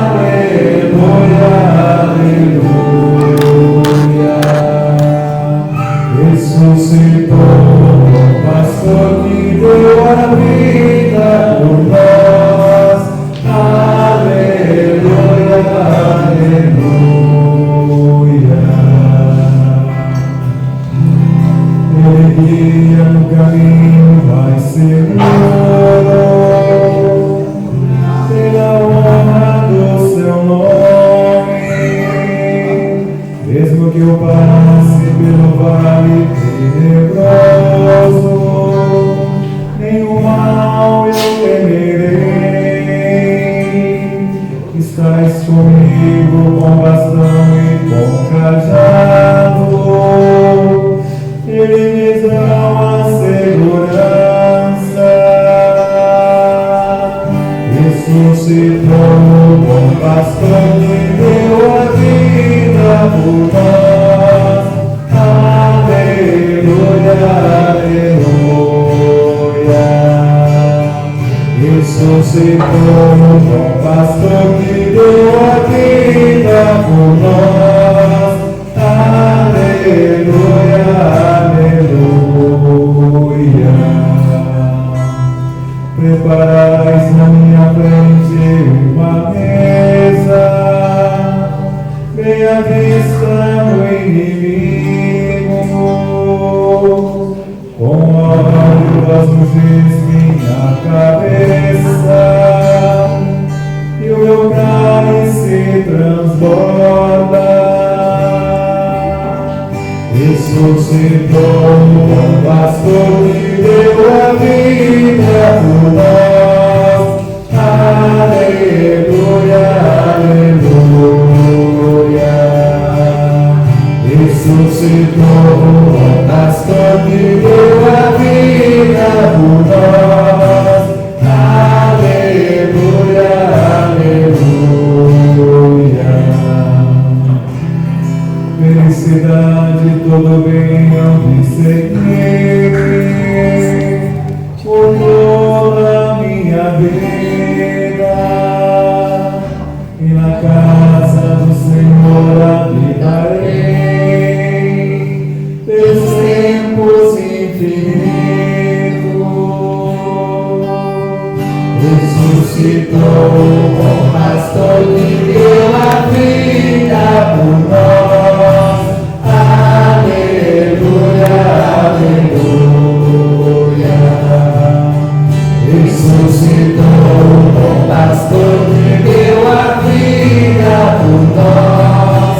Aleluia, aleluia. Ressuscitou o bom pastor que deu a vida por nós. Aleluia, aleluia. Ele guia no caminho mais seguro, pela honra do seu nome. contigo com bastão e com cajado, eles me dão a segurança. Ressuscitou o bom pastor que deu a vida por nós. Aleluia, aleluia. Ressuscitou o bom pastor que deu a vida por nós. Aleluia, aleluia. Preparais na minha frente uma mesa, bem à vista do inimigo, com óleo unges minha cabeça, e o meu cálice transborda. Ressuscitou o bom pastor que deu a vida por nós. Aleluia, aleluia. Ressuscitou o bom pastor que deu a vida por nós. Aleluia, aleluia. Felicidade, todo bem hão de seguir por toda a minha vida, e na casa do Senhor habitarei pelos tempos infinitos. Ressuscitou o bom pastor que deu a vida por nós. Aleluia, aleluia. Ressuscitou o bom pastor que deu a vida por nós.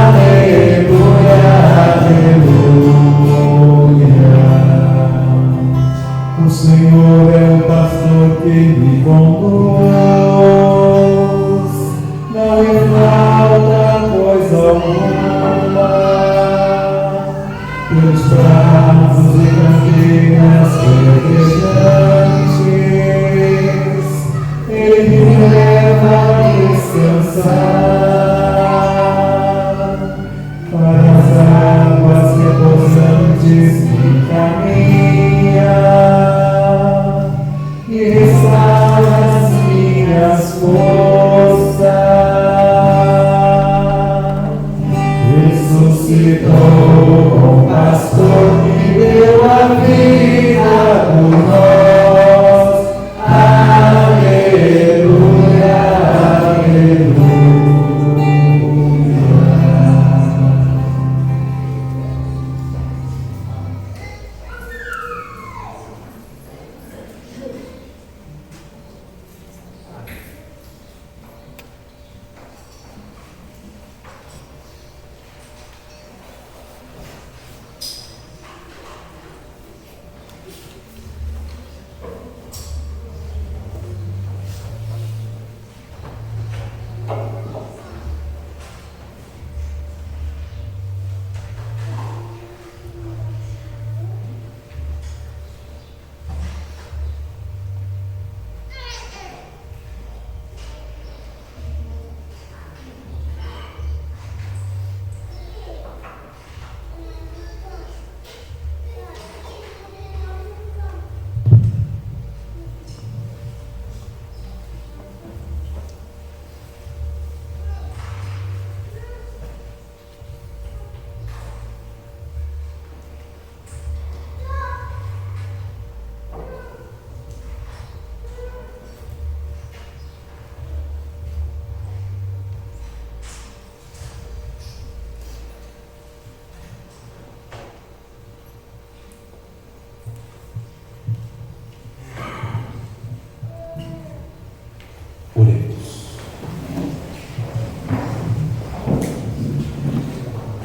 Aleluia, aleluia. O Senhor é o pastor que me conduz, não me falta coisa alguma. Pelos prados e campinas verdejantes, Ele me leva a descansar para as águas repousantes me caminha e restaura as minhas forças. Ressuscitou o bom pastor que deu a vida por nós. Aleluia, aleluia.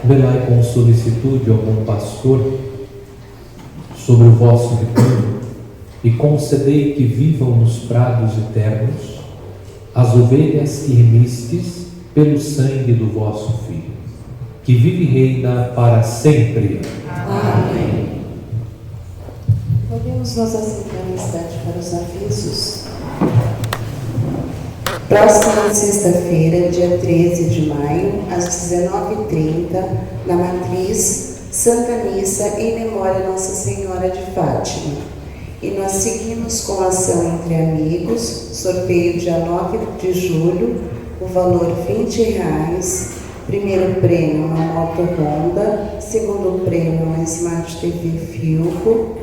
Velai com solicitude ao bom pastor sobre o vosso rebanho e concedei que vivam nos prados eternos as ovelhas que remistes pelo sangue do vosso Filho, que vive e reina para sempre. Amém. Podemos nos assentar no instante para os avisos. Próxima sexta-feira, dia 13 de maio, às 19h30, na Matriz, Santa Missa em memória a Nossa Senhora de Fátima. E nós seguimos com a ação Entre Amigos, sorteio dia 9 de julho, o valor R$20, primeiro prêmio uma moto Honda, segundo prêmio uma Smart TV Filco,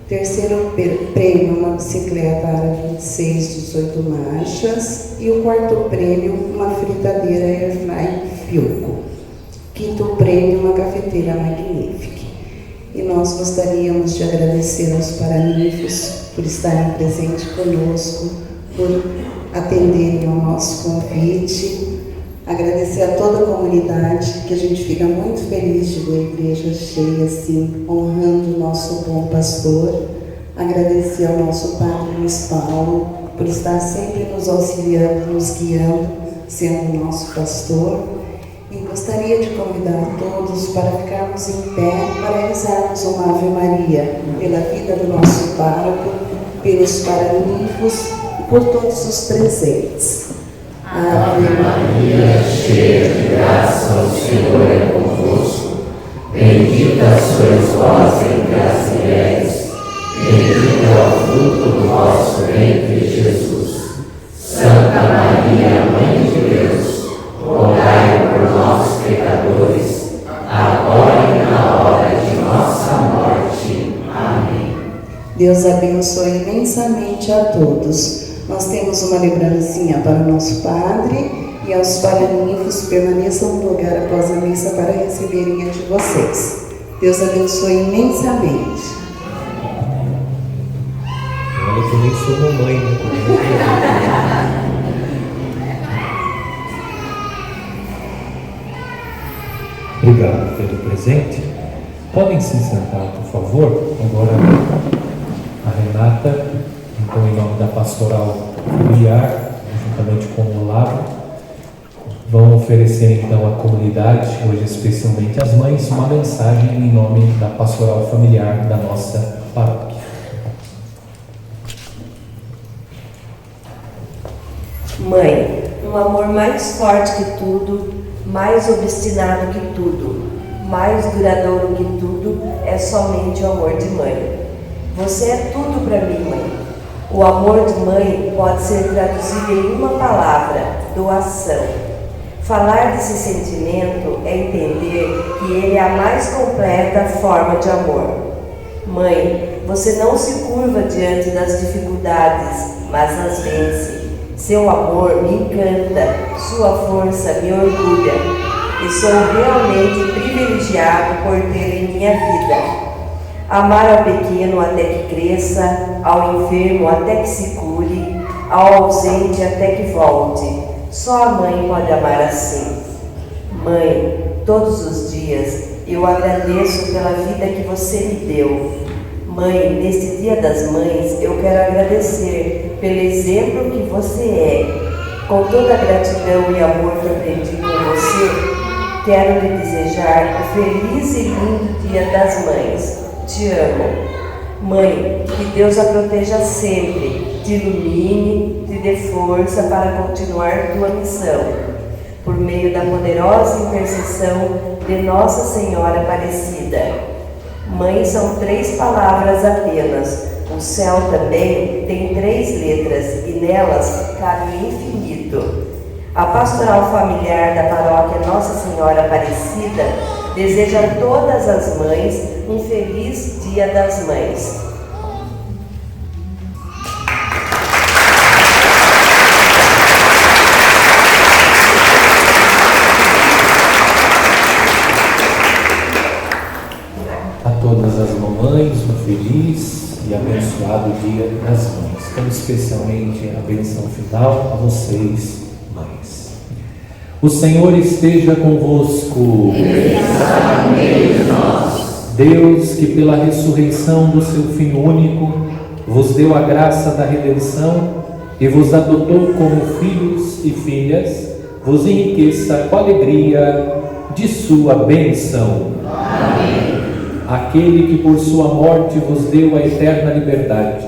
terceiro prêmio uma bicicleta Ara 26 18 marchas e o quarto prêmio uma fritadeira Airfry Filco. Quinto prêmio uma cafeteira Magnifique. E nós gostaríamos de agradecer aos paraninfos por estarem presentes conosco, por atenderem ao nosso convite. Agradecer a toda a comunidade, que a gente fica muito feliz de ver a igreja cheia, assim, honrando o nosso bom pastor. Agradecer ao nosso Padre Luiz Paulo, por estar sempre nos auxiliando, nos guiando, sendo o nosso pastor. E gostaria de convidar todos para ficarmos em pé para rezarmos uma Ave Maria, pela vida do nosso pároco, pelos paraninfos e por todos os presentes. Ave Maria, cheia de graça, o Senhor é convosco. Bendita sois vós entre as mulheres, bendito é o fruto do vosso ventre, Jesus. Santa Maria, Mãe de Deus, rogai por nós, pecadores, agora e na hora de nossa morte. Amém. Deus abençoe imensamente a todos. Nós temos uma lembrancinha para o nosso Padre e aos paraninfos, permaneçam no lugar após a missa para receberem a de vocês. Deus abençoe imensamente. Olha que eu nem sou mamãe, né? Obrigado pelo presente. Podem se sentar, por favor. Agora a Renata, então, em nome da pastoral familiar, juntamente com o Olavo, vão oferecer então à comunidade, hoje especialmente às mães, uma mensagem em nome da pastoral familiar da nossa paróquia. Mãe, um amor mais forte que tudo, mais obstinado que tudo, mais duradouro que tudo, é somente o amor de mãe. Você é tudo para mim, mãe. O amor de mãe pode ser traduzido em uma palavra: doação. Falar desse sentimento é entender que ele é a mais completa forma de amor. Mãe, você não se curva diante das dificuldades, mas as vence. Seu amor me encanta, sua força me orgulha, e sou realmente privilegiado por ter em minha vida. Amar ao pequeno até que cresça, ao enfermo até que se cure, ao ausente até que volte. Só a mãe pode amar assim. Mãe, todos os dias eu agradeço pela vida que você me deu. Mãe, neste Dia das Mães, eu quero agradecer pelo exemplo que você é. Com toda a gratidão e amor que aprendi com você, quero lhe desejar um feliz e lindo Dia das Mães. Te amo. Mãe, que Deus a proteja sempre, te ilumine, te dê força para continuar tua missão. Por meio da poderosa intercessão de Nossa Senhora Aparecida. Mãe são 3 palavras apenas. O céu também tem 3 letras e nelas cabe o infinito. A pastoral familiar da paróquia Nossa Senhora Aparecida deseja a todas as mães um feliz Dia das Mães. A todas as mamães, um feliz e abençoado Dia das Mães. Como especialmente a benção final a vocês, mães. O Senhor esteja convosco. Deus, que pela ressurreição do seu Filho único vos deu a graça da redenção e vos adotou como filhos e filhas, vos enriqueça com a alegria de sua bênção. Amém. Aquele que por sua morte vos deu a eterna liberdade,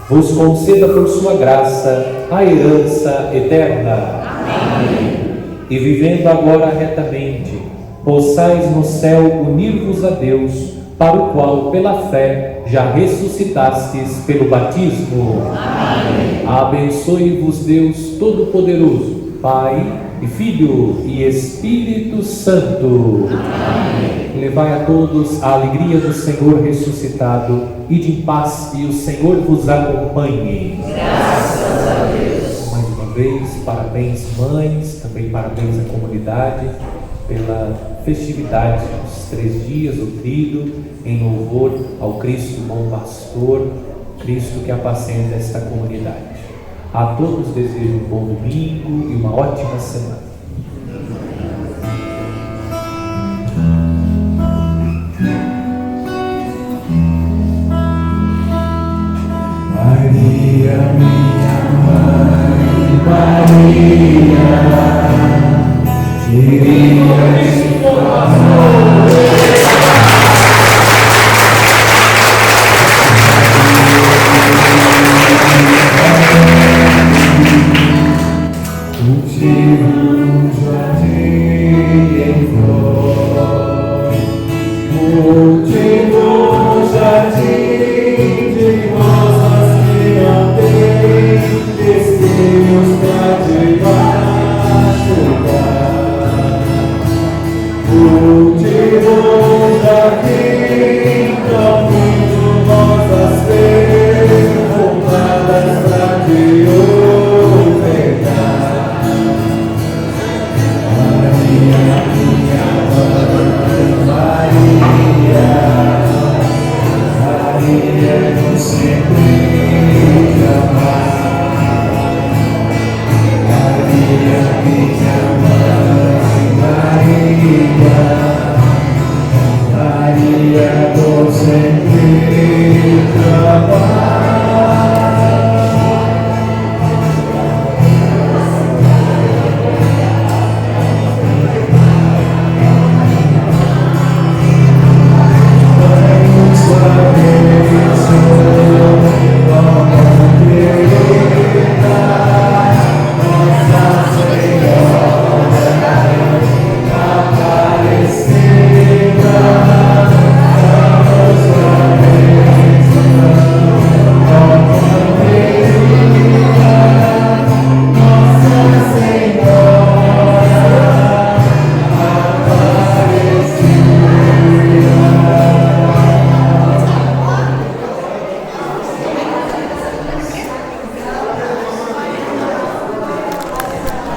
vos conceda por sua graça a herança eterna. Amém. E vivendo agora retamente, possais no céu unir-vos a Deus, para o qual, pela fé, já ressuscitastes pelo batismo. Amém. Abençoe-vos Deus Todo-Poderoso, Pai e Filho e Espírito Santo. Amém. Levai a todos a alegria do Senhor ressuscitado, e de paz, e o Senhor vos acompanhe. Graças a Deus. Mais uma vez, parabéns mães, também parabéns à comunidade pela festividade dos 3 dias, o trido, em louvor ao Cristo bom pastor, Cristo que apacenta esta comunidade. A todos desejo um bom domingo e uma ótima semana. Maria, minha mãe, Maria, queria te amor. Cultivo um jardim em flor, cultivo um jardim de rosas que não tem espinhos pra te machucar. Cultivo um jardim